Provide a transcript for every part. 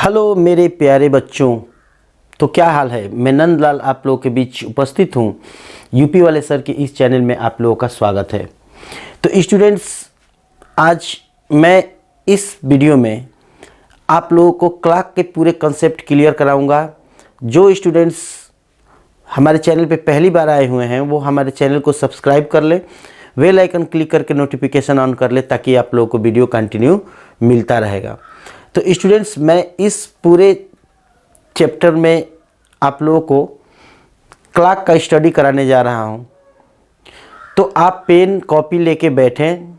Hello मेरे प्यारे बच्चों, तो क्या हाल है। मैं नंदलाल आप लोगों के बीच उपस्थित हूँ। यूपी वाले सर के इस चैनल में आप लोगों का स्वागत है। तो स्टूडेंट्स, आज मैं इस वीडियो में आप लोगों को क्लॉक के पूरे कंसेप्ट क्लियर कराऊंगा। जो स्टूडेंट्स हमारे चैनल पे पहली बार आए हुए हैं वो हमारे चैनल को सब्सक्राइब कर ले, बेल आइकन क्लिक करके नोटिफिकेशन ऑन कर ले, ताकि आप लोगों को वीडियो कंटिन्यू मिलता रहेगा। तो स्टूडेंट्स, मैं इस पूरे चैप्टर में आप लोगों को क्लॉक का स्टडी कराने जा रहा हूं। तो आप पेन कॉपी लेके बैठें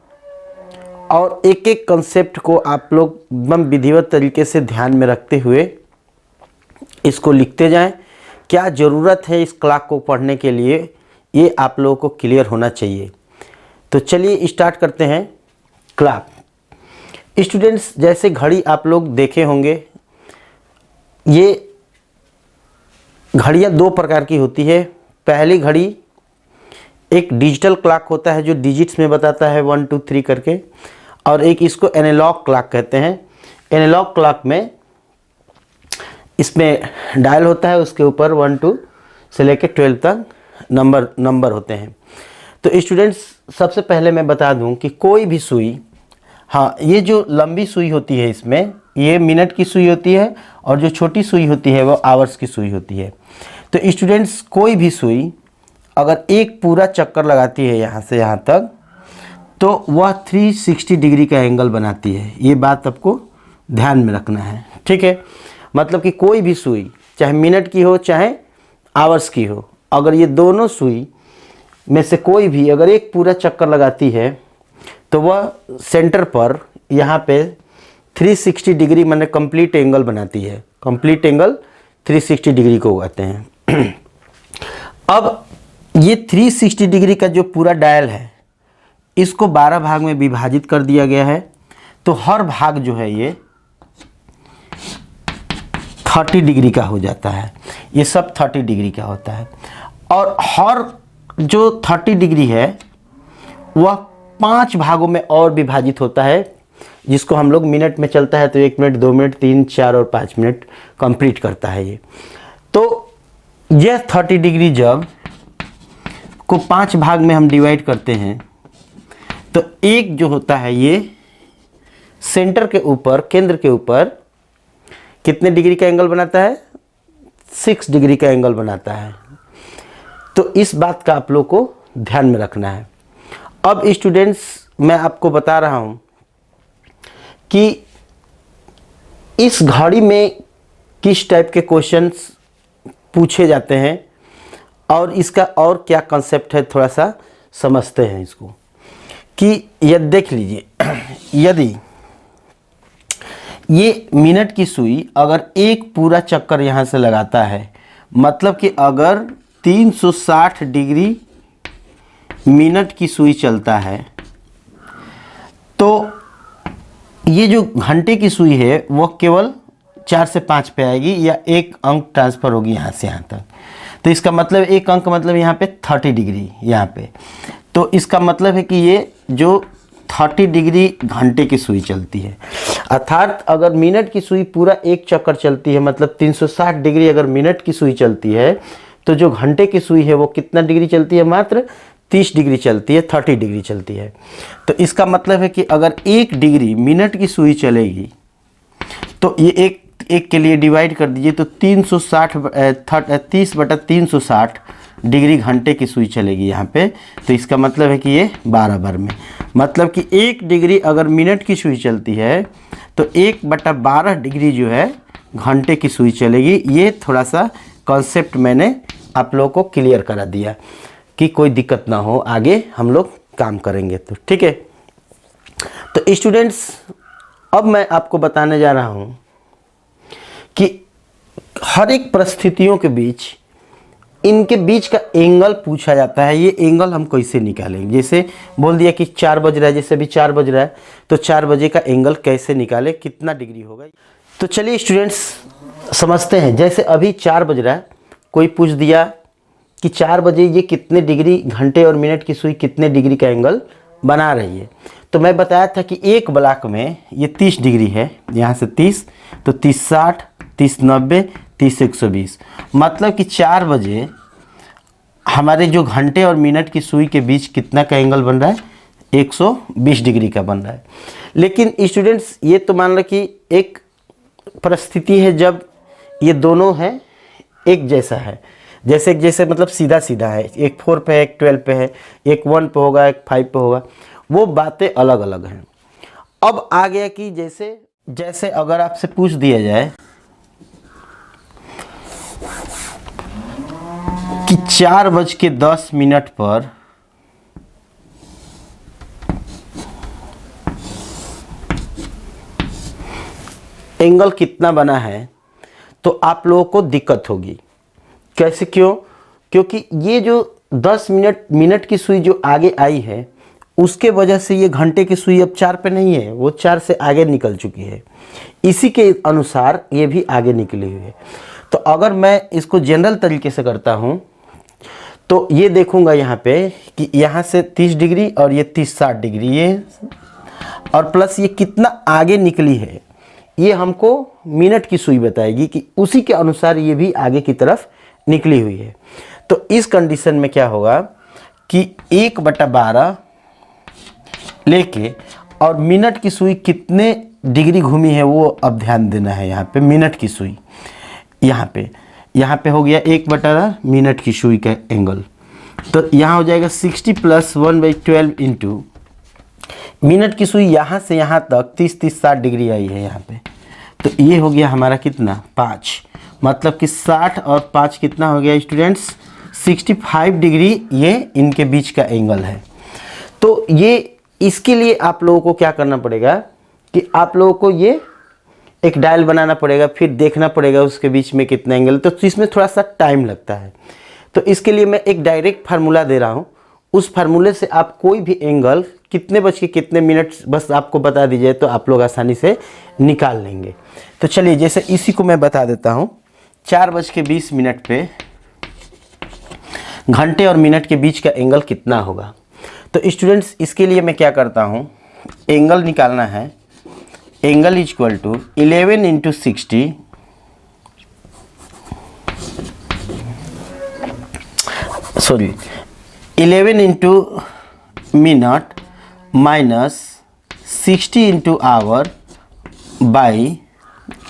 और एक एक कंसेप्ट को आप लोग एकदम विधिवत तरीके से ध्यान में रखते हुए इसको लिखते जाएं। क्या ज़रूरत है इस क्लॉक को पढ़ने के लिए, ये आप लोगों को क्लियर होना चाहिए। तो चलिए स्टार्ट करते हैं। क्लॉक स्टूडेंट्स, जैसे घड़ी आप लोग देखे होंगे, ये घड़ियाँ दो प्रकार की होती है। पहली घड़ी एक डिजिटल क्लॉक होता है जो डिजिट्स में बताता है 1 2 3 करके, और एक इसको एनालॉग क्लॉक कहते हैं। एनालॉग क्लॉक में इसमें डायल होता है, उसके ऊपर 1 2 से लेकर 12 तक नंबर होते हैं। तो स्टूडेंट्स, सबसे पहले मैं बता दूं कि कोई भी सुई, हाँ, ये जो लंबी सुई होती है इसमें ये मिनट की सुई होती है, और जो छोटी सुई होती है वो आवर्स की सुई होती है। तो स्टूडेंट्स, कोई भी सुई अगर एक पूरा चक्कर लगाती है यहाँ से यहाँ तक, तो वह 360 डिग्री का एंगल बनाती है। ये बात आपको ध्यान में रखना है, ठीक है। मतलब कि कोई भी सुई, चाहे मिनट की हो चाहे आवर्स की हो, अगर ये दोनों सुई में से कोई भी अगर एक पूरा चक्कर लगाती है तो वह सेंटर पर यहाँ पे 360 डिग्री माने कंप्लीट एंगल बनाती है। कंप्लीट एंगल 360 डिग्री को कहते हैं। अब ये 360 डिग्री का जो पूरा डायल है, इसको 12 भाग में विभाजित कर दिया गया है। तो हर भाग जो है ये 30 डिग्री का हो जाता है। ये सब 30 डिग्री का होता है, और हर जो 30 डिग्री है वह 5 भागों में और विभाजित होता है, जिसको हम लोग मिनट में चलता है तो 1 मिनट, 2 मिनट, 3, 4 और 5 मिनट कंप्लीट करता है ये। तो यह 30 डिग्री जब को 5 भाग में हम डिवाइड करते हैं, तो एक जो होता है ये सेंटर के ऊपर, केंद्र के ऊपर कितने डिग्री का एंगल बनाता है? 6 डिग्री का एंगल बनाता है। तो इस बात का आप लोग को ध्यान में रखना है। अब स्टूडेंट्स, मैं आपको बता रहा हूं कि इस घड़ी में किस टाइप के क्वेश्चंस पूछे जाते हैं और इसका और क्या कंसेप्ट है, थोड़ा सा समझते हैं इसको। कि यदि देख लीजिए, यदि ये मिनट की सुई अगर एक पूरा चक्कर यहाँ से लगाता है, मतलब कि अगर 360 डिग्री मिनट की सुई चलता है, तो ये जो घंटे की सुई है वो केवल 4 से 5 पे आएगी, या एक अंक ट्रांसफ़र होगी यहाँ से यहाँ तक। तो इसका मतलब एक अंक मतलब यहाँ पे 30 डिग्री यहाँ पे। तो इसका मतलब है कि ये जो 30 डिग्री घंटे की सुई चलती है, अर्थात अगर मिनट की सुई पूरा एक चक्कर चलती है, मतलब 360 डिग्री अगर मिनट की सुई चलती है, तो जो घंटे की सुई है वो कितना डिग्री चलती है? मात्र 30 डिग्री चलती है, 30 डिग्री चलती है। तो इसका मतलब है कि अगर 1 डिग्री मिनट की सुई चलेगी, तो ये एक के लिए डिवाइड कर दीजिए, तो 30/360 डिग्री घंटे की सुई चलेगी यहाँ पे। तो इसका मतलब है कि ये 12 बार में, मतलब कि 1 डिग्री अगर मिनट की सुई चलती है तो 1/12 डिग्री जो है घंटे की सुई चलेगी। ये थोड़ा सा कॉन्सेप्ट मैंने आप लोगों को क्लियर करा दिया कि कोई दिक्कत ना हो, आगे हम लोग काम करेंगे तो, ठीक है। तो स्टूडेंट्स, अब मैं आपको बताने जा रहा हूँ कि हर एक परिस्थितियों के बीच इनके बीच का एंगल पूछा जाता है। ये एंगल हम कैसे निकालेंगे? जैसे बोल दिया कि 4 बज रहा है, जैसे अभी 4 बज रहा है, तो 4 बजे का एंगल कैसे निकाले, कितना डिग्री होगा? तो चलिए स्टूडेंट्स, समझते हैं। जैसे अभी 4 बज रहा है, कोई पूछ दिया कि 4 बजे ये कितने डिग्री, घंटे और मिनट की सुई कितने डिग्री का एंगल बना रही है। तो मैं बताया था कि एक ब्लॉक में ये 30 डिग्री है, यहाँ से 30, तो 30 60, 30 90, 30 120, मतलब कि 4 बजे हमारे जो घंटे और मिनट की सुई के बीच कितना का एंगल बन रहा है, 120 डिग्री का बन रहा है। लेकिन स्टूडेंट्स ये तो मान लो कि एक परिस्थिति है जब ये दोनों हैं एक जैसा है, जैसे मतलब सीधा सीधा है, एक 4 पे है, एक 12 पे है, एक 1 पे होगा, एक 5 पे होगा, वो बातें अलग अलग हैं। अब आ गया कि जैसे अगर आपसे पूछ दिया जाए कि 4:10 पर एंगल कितना बना है, तो आप लोगों को दिक्कत होगी। कैसे, क्यों? क्योंकि ये जो 10 मिनट की सुई जो आगे आई है, उसके वजह से ये घंटे की सुई अब 4 पे नहीं है, वो 4 से आगे निकल चुकी है। इसी के अनुसार ये भी आगे निकली हुई है। तो अगर मैं इसको जनरल तरीके से करता हूँ तो ये देखूंगा यहाँ पे कि यहाँ से 30 डिग्री और ये 30-60 डिग्री, ये और प्लस ये कितना आगे निकली है, ये हमको मिनट की सुई बताएगी कि उसी के अनुसार ये भी आगे की तरफ निकली हुई है। तो इस कंडीशन में क्या होगा कि 1/12 लेके और मिनट की सुई कितने डिग्री घूमी है वो अब ध्यान देना है। यहाँ पे मिनट की सुई, यहाँ पे हो गया 1/12 मिनट की सुई का एंगल, तो यहाँ हो जाएगा 60 + 1/12 इंटू मिनट की सुई यहाँ से यहाँ तक 30-60 डिग्री आई है यहाँ पे, तो ये हो गया हमारा कितना, 5, मतलब कि 60 और 5 कितना हो गया स्टूडेंट्स, 65 डिग्री ये इनके बीच का एंगल है। तो ये इसके लिए आप लोगों को क्या करना पड़ेगा कि आप लोगों को ये एक डायल बनाना पड़ेगा, फिर देखना पड़ेगा उसके बीच में कितना एंगल, तो इसमें थोड़ा सा टाइम लगता है। तो इसके लिए मैं एक डायरेक्ट फार्मूला दे रहा हूँ, उस फार्मूले से आप कोई भी एंगल कितने बज के कितने मिनट बस आपको बता दीजिए तो आप लोग आसानी से निकाल लेंगे। तो चलिए जैसे इसी को मैं बता देता हूँ, 4:20 पे घंटे और मिनट के बीच का एंगल कितना होगा। तो स्टूडेंट्स इसके लिए मैं क्या करता हूँ, एंगल निकालना है, angle equal to 11 × 60 11 × minute minus 60 × hour by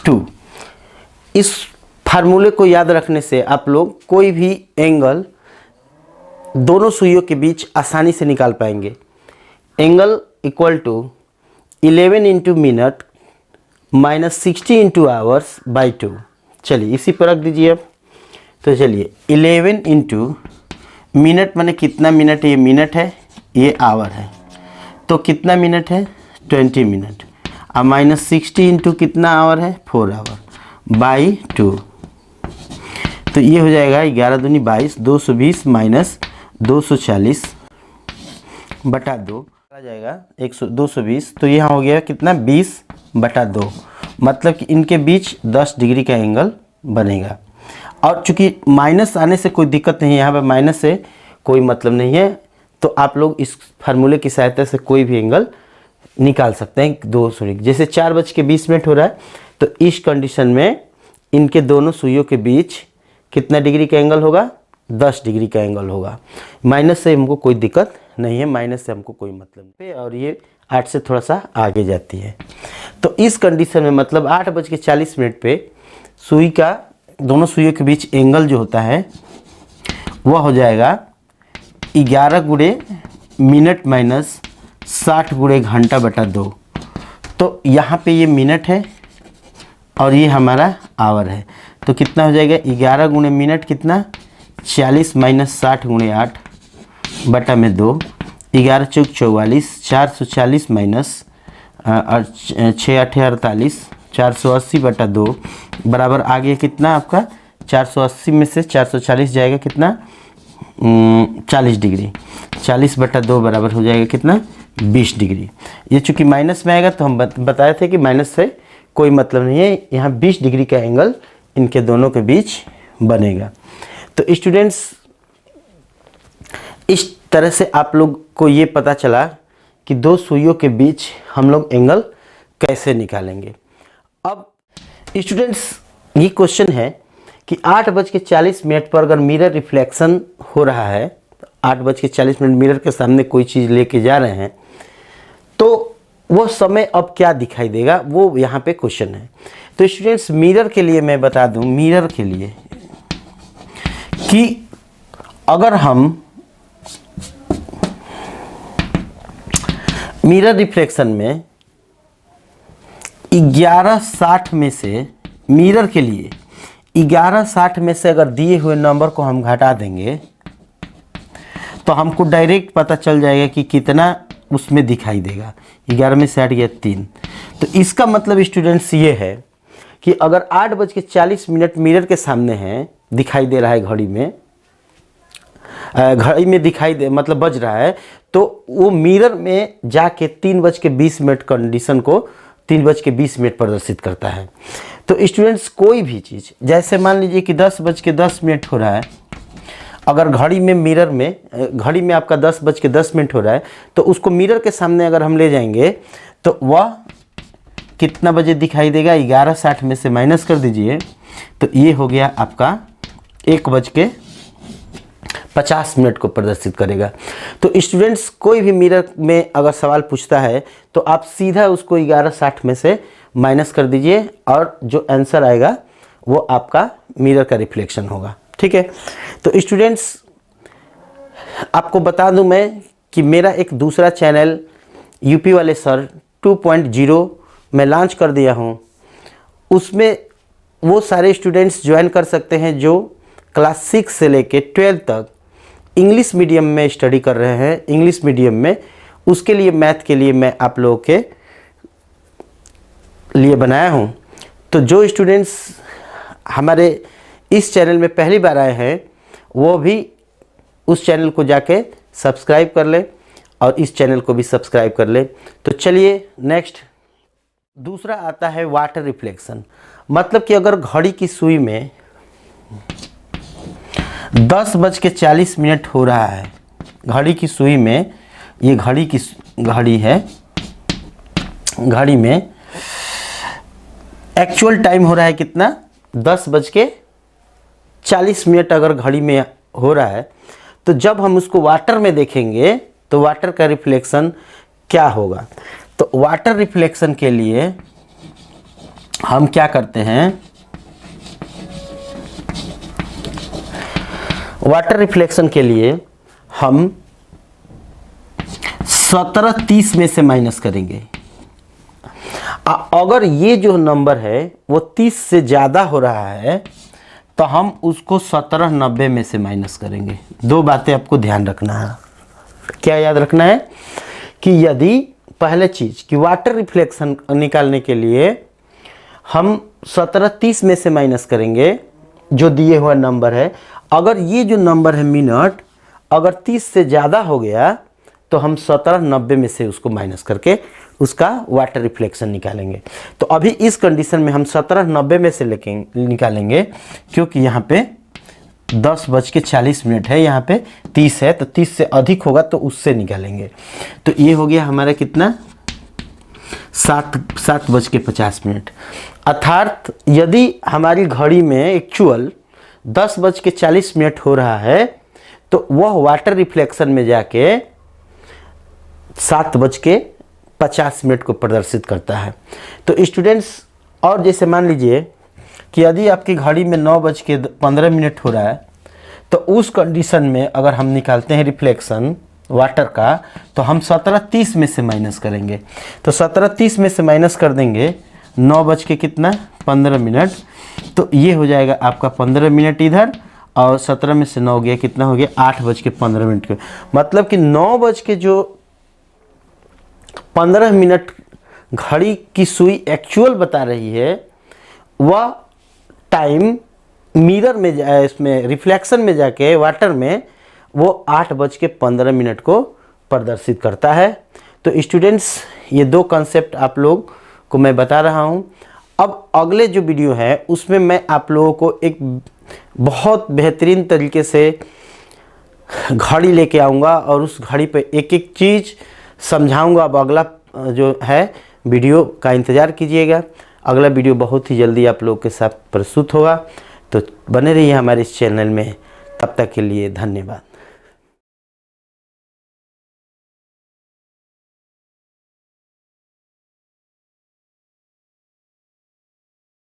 2। इस फार्मूले को याद रखने से आप लोग कोई भी एंगल दोनों सुइयों के बीच आसानी से निकाल पाएंगे। Angle equal to 11 × minute minus 60 × hours by 2। चलिए इसी पर रख दीजिए अब। तो चलिए 11 × मिनट माने कितना मिनट है, ये मिनट है, ये आवर है, तो कितना मिनट है, 20 मिनट, अब माइनस 60 × कितना आवर है, 4 आवर बाई 2। तो ये हो जाएगा 11 दूनी 22, 220 माइनस 240 बटा 2 आ जाएगा 220। तो यहाँ हो गया कितना, 20/2, मतलब कि इनके बीच 10 डिग्री का एंगल बनेगा। और चूंकि माइनस आने से कोई दिक्कत नहीं है, यहाँ पर माइनस से कोई मतलब नहीं है, तो आप लोग इस फार्मूले की सहायता से कोई भी एंगल निकाल सकते हैं। दो सुई जैसे 4:20 हो रहा है, तो इस कंडीशन में इनके दोनों सुइयों के बीच कितना डिग्री का एंगल होगा, 10 डिग्री का एंगल होगा। माइनस से हमको कोई दिक्कत नहीं है, माइनस से हमको कोई मतलब नहीं, और ये 8 से थोड़ा सा आगे जाती है। तो इस कंडीशन में मतलब 8:40 पे सुई का दोनों सुइयों के बीच एंगल जो होता है वह हो जाएगा 11 × मिनट माइनस 60 × घंटा बटा 2। तो यहाँ पे ये मिनट है और ये हमारा आवर है, तो कितना हो जाएगा 11 × मिनट कितना, 40 माइनस 60 × 8 बटा में 2, 11 चौक 44, 440 माइनस 6 8 48, 480 बटा 2 बराबर आ गया कितना आपका, 480 में से 440 जाएगा कितना, 40 डिग्री, 40/2 बराबर हो जाएगा कितना, 20 डिग्री। ये चूँकि माइनस में आएगा तो हम बताए थे कि माइनस से कोई मतलब नहीं है, यहाँ 20 डिग्री का एंगल इनके दोनों के बीच बनेगा। तो स्टूडेंट्स इस तरह से आप लोग को ये पता चला कि दो सुइयों के बीच हम लोग एंगल कैसे निकालेंगे। अब स्टूडेंट्स ये क्वेश्चन है कि 8:40 पर अगर मिरर रिफ्लेक्शन हो रहा है, 8:40 मिरर के सामने कोई चीज़ लेके जा रहे हैं, तो वो समय अब क्या दिखाई देगा, वो यहाँ पे क्वेश्चन है। तो स्टूडेंट्स मिरर के लिए मैं बता दूँ, मिरर के लिए कि अगर हम मिरर रिफ्लेक्शन में 1160 में से, मिरर के लिए 1160 में से अगर दिए हुए नंबर को हम घटा देंगे तो हमको डायरेक्ट पता चल जाएगा कि कितना उसमें दिखाई देगा। 11 में से 8 गया 3। तो इसका मतलब स्टूडेंट्स ये है कि अगर 8:40 मिरर के सामने है, दिखाई दे रहा है घड़ी में दिखाई दे मतलब बज रहा है, तो वो मिरर में जाके 3:20 कंडीशन को 3:20 प्रदर्शित करता है। तो स्टूडेंट्स कोई भी चीज़, जैसे मान लीजिए कि 10:10 हो रहा है, अगर घड़ी में आपका 10:10 हो रहा है, तो उसको मिरर के सामने अगर हम ले जाएंगे तो वह कितना बजे दिखाई देगा, 11:60 में से माइनस कर दीजिए, तो ये हो गया आपका 1:50 को प्रदर्शित करेगा। तो स्टूडेंट्स कोई भी मिरर में अगर सवाल पूछता है तो आप सीधा उसको 11:60 में से माइनस कर दीजिए और जो आंसर आएगा वो आपका मिरर का रिफ्लेक्शन होगा। ठीक है। तो स्टूडेंट्स आपको बता दूं मैं कि मेरा एक दूसरा चैनल यूपी वाले सर 2.0 मैं लॉन्च कर दिया हूं। उसमें वो सारे स्टूडेंट्स ज्वाइन कर सकते हैं जो क्लास 6 से लेके 12 तक इंग्लिश मीडियम में स्टडी कर रहे हैं, इंग्लिश मीडियम में। उसके लिए मैथ के लिए मैं आप लोगों के लिए बनाया हूं। तो जो स्टूडेंट्स हमारे इस चैनल में पहली बार आए हैं वो भी उस चैनल को जाके सब्सक्राइब कर ले और इस चैनल को भी सब्सक्राइब कर ले। तो चलिए नेक्स्ट दूसरा आता है वाटर रिफ्लेक्शन। मतलब कि अगर घड़ी की सुई में 10:40 हो रहा है, घड़ी की सुई में, ये घड़ी है, घड़ी में एक्चुअल टाइम हो रहा है कितना, 10:40 अगर घड़ी में हो रहा है, तो जब हम उसको वाटर में देखेंगे तो वाटर का रिफ्लेक्शन क्या होगा। तो वाटर रिफ्लेक्शन के लिए हम क्या करते हैं, वाटर रिफ्लेक्शन के लिए हम 17:30 में से माइनस करेंगे। अगर ये जो नंबर है वो 30 से ज़्यादा हो रहा है तो हम उसको 17:90 में से माइनस करेंगे। दो बातें आपको ध्यान रखना है। क्या याद रखना है कि यदि पहले चीज़ कि वाटर रिफ्लेक्शन निकालने के लिए हम 17:30 में से माइनस करेंगे जो दिए हुआ नंबर है। अगर ये जो नंबर है मिनट अगर 30 से ज़्यादा हो गया तो हम 17:90 में से उसको माइनस करके उसका वाटर रिफ्लेक्शन निकालेंगे। तो अभी इस कंडीशन में हम 17:90 में से निकालेंगे क्योंकि यहाँ पे 10:40 है, यहाँ पे 30 है, तो 30 से अधिक होगा तो उससे निकालेंगे। तो ये हो गया हमारा कितना, 7:50। अर्थात यदि हमारी घड़ी में एक्चुअल 10:40 हो रहा है तो वह वाटर रिफ्लेक्शन में जाके 7:50 को प्रदर्शित करता है। तो स्टूडेंट्स, और जैसे मान लीजिए कि यदि आपकी घड़ी में 9:15 हो रहा है तो उस कंडीशन में अगर हम निकालते हैं रिफ्लेक्शन वाटर का तो हम 17:30 में से माइनस करेंगे। तो 17:30 में से माइनस कर देंगे 9:15, तो ये हो जाएगा आपका 15 इधर और 17 में से 9 गया, कितना हो गया 8:15 के। मतलब कि 9:15 घड़ी की सुई एक्चुअल बता रही है, वह टाइम मिरर में इसमें रिफ्लेक्शन में जाके वाटर में वो 8:15 को प्रदर्शित करता है। तो स्टूडेंट्स, ये दो कॉन्सेप्ट आप लोग को मैं बता रहा हूँ। अब अगले जो वीडियो है उसमें मैं आप लोगों को एक बहुत बेहतरीन तरीके से घड़ी लेके आऊँगा और उस घड़ी पे एक एक चीज़ समझाऊंगा। अब अगला जो है वीडियो का इंतज़ार कीजिएगा। अगला वीडियो बहुत ही जल्दी आप लोग के साथ प्रस्तुत होगा। तो बने रहिए हमारे इस चैनल में। तब तक के लिए धन्यवाद।